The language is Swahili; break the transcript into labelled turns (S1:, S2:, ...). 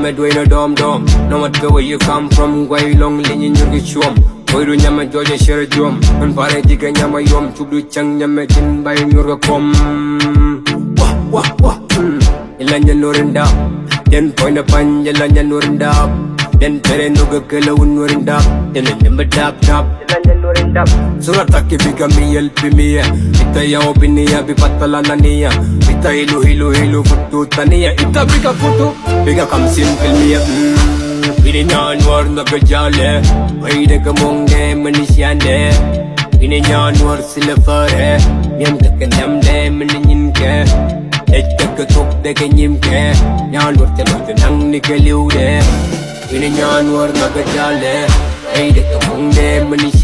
S1: me do no dom dom. No matter where you come from, where you long lean in your chum. Boy, do nyama Georgia share drum. And pare diga nyama yom to do chang nyama kin by your com. Wah. Ilanya norinda. Then point a pan, Yelanya norinda. Then pere no gakela unurinda. Then a number tap. Surataki bigami elpimiya Itaya obinia bipatala naniya Ita hilu kutu taniya Ita biga kutu biga kamsin filmiya Ini nyanwar nagajale Maide kamonge manisyane Ini nyanwar silafare Miyam takanamde maninimke Echka katok de kanyimke Nyanwar tamanang nikaliude Ini nyanwar nagajale Maide kamonge manisyane